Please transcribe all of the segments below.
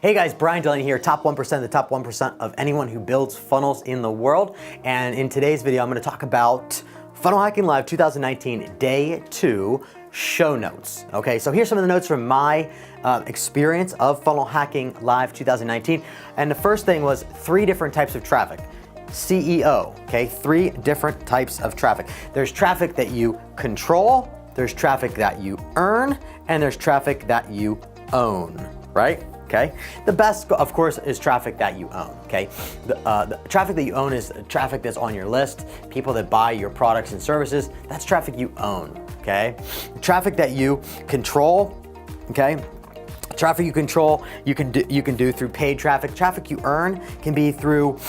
Hey guys, Bryan Dulaney here, top 1%, the top 1% of anyone who builds funnels in the world. And in today's video, I'm gonna talk about Funnel Hacking Live 2019 Day 2 show notes. Okay, so here's some of the notes from my experience of Funnel Hacking Live 2019. And the first thing was 3 different types of traffic. CEO, okay, 3 different types of traffic. There's traffic that you control, there's traffic that you earn, and there's traffic that you own, right? Okay. The best, of course, is traffic that you own. Okay. The traffic that you own is traffic that's on your list. People that buy your products and services. That's traffic you own. Okay. Traffic that you control. Okay. Traffic you control, you can do through paid traffic. Traffic you earn can be through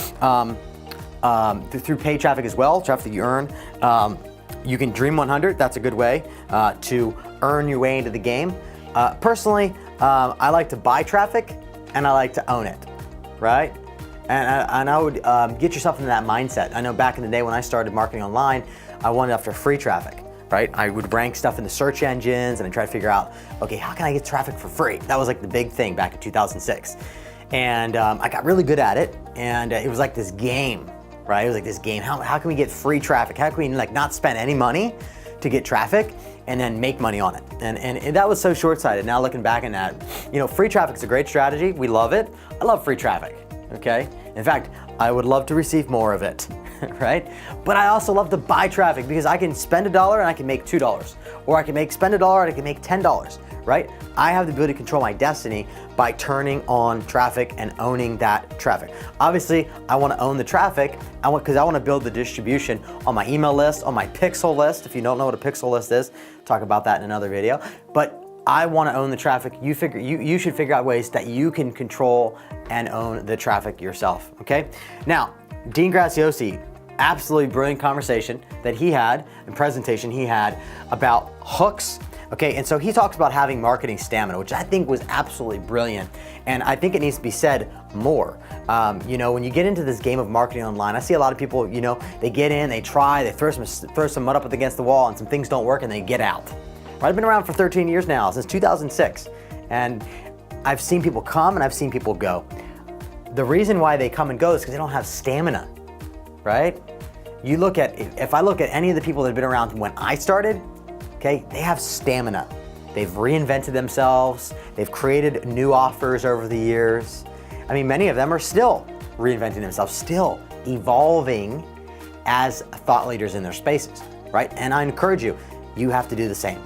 paid traffic as well. Traffic that you earn. You can Dream 100. That's a good way to earn your way into the game. Personally, I like to buy traffic and I like to own it, right? And I would get yourself into that mindset. I know back in the day when I started marketing online, I wanted after free traffic, right? I would rank stuff in the search engines and I try to figure out, okay, how can I get traffic for free? That was like the big thing back in 2006. And I got really good at it, and it was like this game, right? It was like this game. How can we get free traffic? How can we like not spend any money to get traffic and then make money on it? And that was so short-sighted. Now looking back on that, you know, free traffic is a great strategy. We love it. I love free traffic, okay? In fact, I would love to receive more of it, right? But I also love to buy traffic because I can spend $1 and I can make $2. Or I can spend $1 and I can make $10, right? I have the ability to control my destiny by turning on traffic and owning that traffic. Obviously, I want to own the traffic because I want to build the distribution on my email list, on my pixel list. If you don't know what a pixel list is, talk about that in another video. But I want to own the traffic. You should figure out ways that you can control and own the traffic yourself, okay? Now, Dean Graziosi, absolutely brilliant conversation that he had and presentation he had about hooks. Okay, and so he talks about having marketing stamina, which I think was absolutely brilliant. And I think it needs to be said more. You know, when you get into this game of marketing online, I see a lot of people, you know, they get in, they try, they throw some mud up against the wall and some things don't work and they get out. Right? I've been around for 13 years now, since 2006. And I've seen people come and I've seen people go. The reason why they come and go is because they don't have stamina, right? You look at, if I look at any of the people that have been around when I started, okay, they have stamina. They've reinvented themselves. They've created new offers over the years. I mean, many of them are still reinventing themselves, still evolving as thought leaders in their spaces, right? And I encourage you, you have to do the same.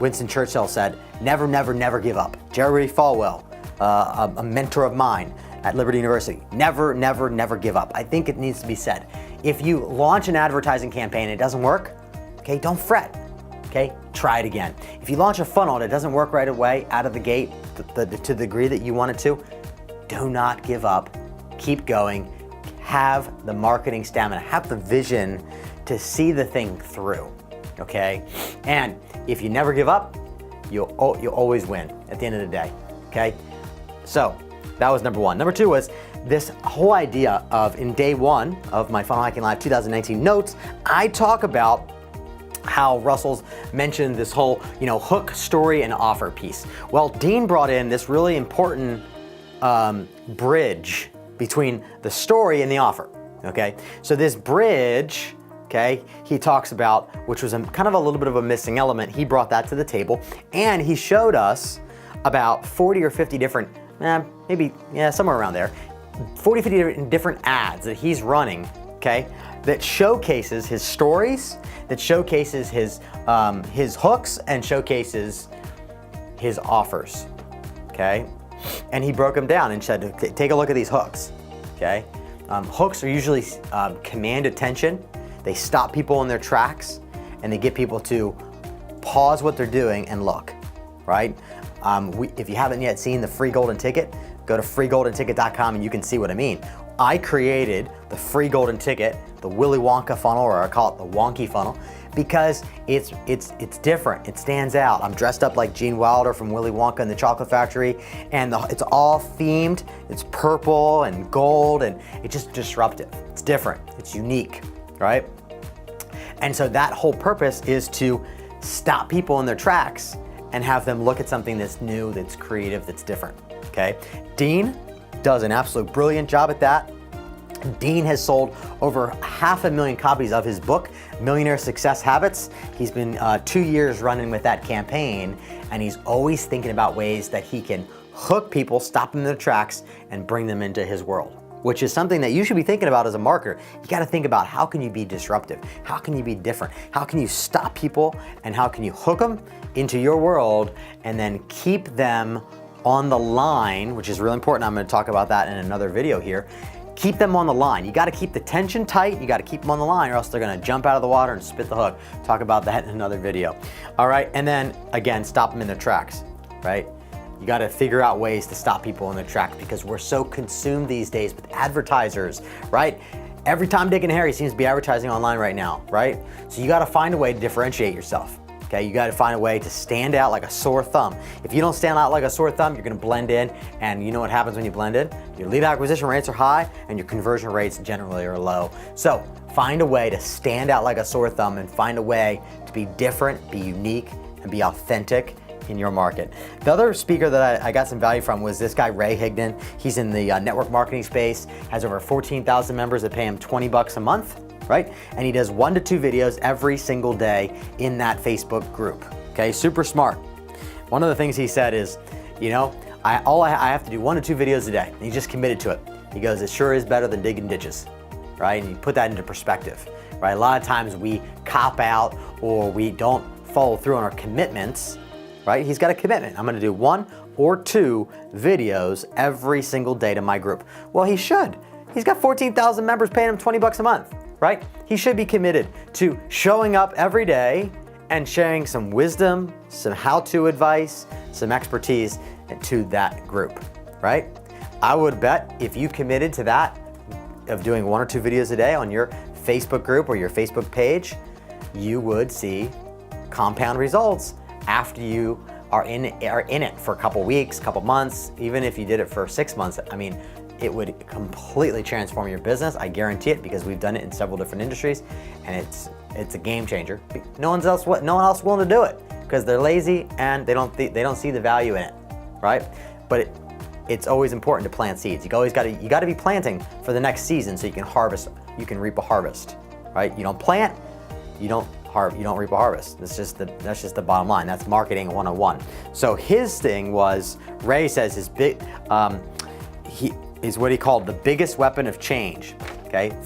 Winston Churchill said, never, never, never give up. Jerry Falwell, a mentor of mine at Liberty University, never, never, never give up. I think it needs to be said. If you launch an advertising campaign and it doesn't work, okay, don't fret. Okay, try it again. If you launch a funnel and it doesn't work right away out of the gate to the degree that you want it to, do not give up. Keep going. Have the marketing stamina. Have the vision to see the thing through. Okay, and if you never give up, you'll always win at the end of the day. Okay, so that was number 1. Number 2 was this whole idea of, in day 1 of my Funnel Hacking Live 2019 notes, I talk about how Russell's mentioned this whole, you know, hook, story, and offer piece. Well, Dean brought in this really important bridge between the story and the offer, okay? So this bridge, okay, he talks about, which was kind of a little bit of a missing element, he brought that to the table, and he showed us about 40 or 50 different, maybe, yeah, somewhere around there, 40, 50 different ads that he's running, okay, that showcases his stories, that showcases his hooks, and showcases his offers, okay? And he broke them down and said, take a look at these hooks, okay? Hooks are usually command attention. They stop people in their tracks, and they get people to pause what they're doing and look, right? If you haven't yet seen the free golden ticket, go to freegoldenticket.com and you can see what I mean. I created the free golden ticket, the Willy Wonka funnel, or I call it the wonky funnel, because it's different. It stands out. I'm dressed up like Gene Wilder from Willy Wonka and the Chocolate Factory, and it's all themed. It's purple and gold, and it's just disruptive. It's different. It's unique, right? And so that whole purpose is to stop people in their tracks and have them look at something that's new, that's creative, that's different. okay? Dean does an absolute brilliant job at that. Dean has sold over 500,000 copies of his book, Millionaire Success Habits. He's been 2 years running with that campaign, and he's always thinking about ways that he can hook people, stop them in their tracks, and bring them into his world, which is something that you should be thinking about as a marketer. You gotta think about, how can you be disruptive? How can you be different? How can you stop people, and how can you hook them into your world and then keep them on the line, which is really important. I'm gonna talk about that in another video here. Keep them on the line. You gotta keep the tension tight, you gotta keep them on the line, or else they're gonna jump out of the water and spit the hook. Talk about that in another video. All right, and then again, stop them in their tracks, right? You gotta figure out ways to stop people in their tracks, because we're so consumed these days with advertisers, right? Every Tom, Dick, and Harry seems to be advertising online right now, right? So you gotta find a way to differentiate yourself. Okay, you gotta find a way to stand out like a sore thumb. If you don't stand out like a sore thumb, you're gonna blend in, and you know what happens when you blend in? Your lead acquisition rates are high, and your conversion rates generally are low. So find a way to stand out like a sore thumb, and find a way to be different, be unique, and be authentic in your market. The other speaker that I got some value from was this guy, Ray Higdon. He's in the network marketing space, has over 14,000 members that pay him $20 a month, right? And he does 1 to 2 videos every single day in that Facebook group, okay? Super smart. One of the things he said is, you know, I have to do 1 to 2 videos a day. And he just committed to it. He goes, it sure is better than digging ditches, right? And you put that into perspective, right? A lot of times we cop out, or we don't follow through on our commitments, right? He's got a commitment. I'm gonna do 1 or 2 videos every single day to my group. Well, he should. He's got 14,000 members paying him $20 a month, right? He should be committed to showing up every day and sharing some wisdom, some how-to advice, some expertise to that group, right? I would bet if you committed to that, of doing 1 or 2 videos a day on your Facebook group or your Facebook page, you would see compound results after you are in it for a couple weeks, couple months. Even if you did it for 6 months, I mean, it would completely transform your business. I guarantee it, because we've done it in several different industries, and it's a game changer. No one else willing to do it, because they're lazy and they don't see the value in it, right? But it's always important to plant seeds. You gotta be planting for the next season, so you can harvest. You can reap a harvest, right? You don't plant, you don't reap a harvest. That's just the bottom line. That's marketing 101. So his thing was, Ray says his big, is what he called the biggest weapon of change. Okay,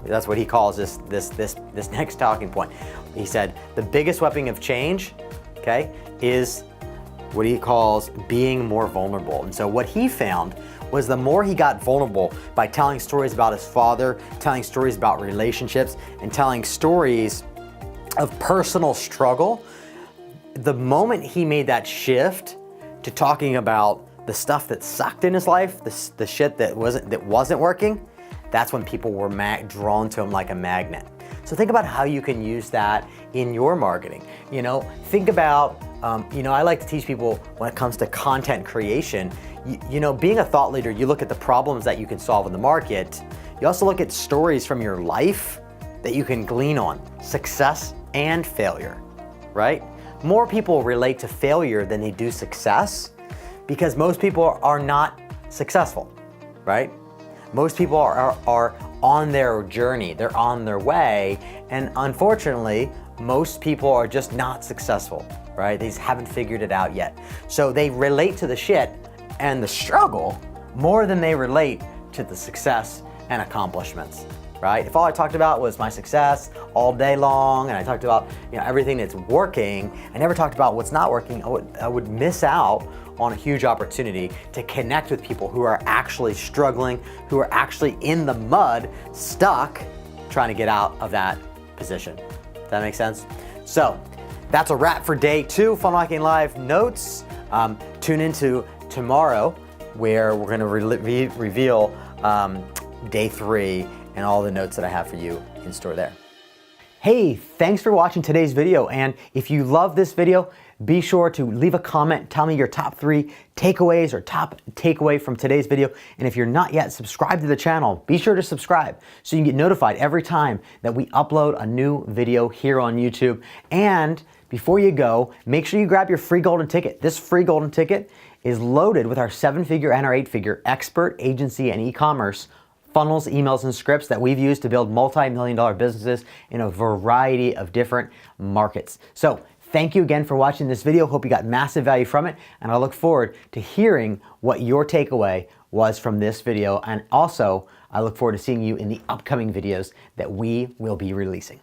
that's what he calls this next talking point. He said the biggest weapon of change, okay, is what he calls being more vulnerable. And so what he found was the more he got vulnerable by telling stories about his father, telling stories about relationships, and telling stories of personal struggle, the moment he made that shift to talking about the stuff that sucked in his life, the shit that wasn't working, that's when people were drawn to him like a magnet. So think about how you can use that in your marketing. You know, think about, I like to teach people when it comes to content creation, you know, being a thought leader, you look at the problems that you can solve in the market. You also look at stories from your life that you can glean on, success and failure, right? More people relate to failure than they do success, because most people are not successful, right? Most people are on their journey, they're on their way, and unfortunately, most people are just not successful, right? They just haven't figured it out yet. So they relate to the shit and the struggle more than they relate to the success and accomplishments, right? If all I talked about was my success all day long, and I talked about everything that's working, I never talked about what's not working, I would miss out on a huge opportunity to connect with people who are actually struggling, who are actually in the mud, stuck, trying to get out of that position. Does that make sense? So that's a wrap for day 2, Funnel Hacking Live notes. Tune into tomorrow, where we're gonna reveal day 3 and all the notes that I have for you in store there. Hey, thanks for watching today's video. And if you love this video, be sure to leave a comment, tell me your top 3 takeaways or top takeaway from today's video. And if you're not yet subscribed to the channel, be sure to subscribe so you can get notified every time that we upload a new video here on YouTube. And before you go, make sure you grab your free golden ticket. This free golden ticket is loaded with our 7-figure and our 8-figure expert agency and e-commerce funnels, emails, and scripts that we've used to build multi-million-dollar businesses in a variety of different markets. So thank you again for watching this video. Hope you got massive value from it, and I look forward to hearing what your takeaway was from this video. And also, I look forward to seeing you in the upcoming videos that we will be releasing.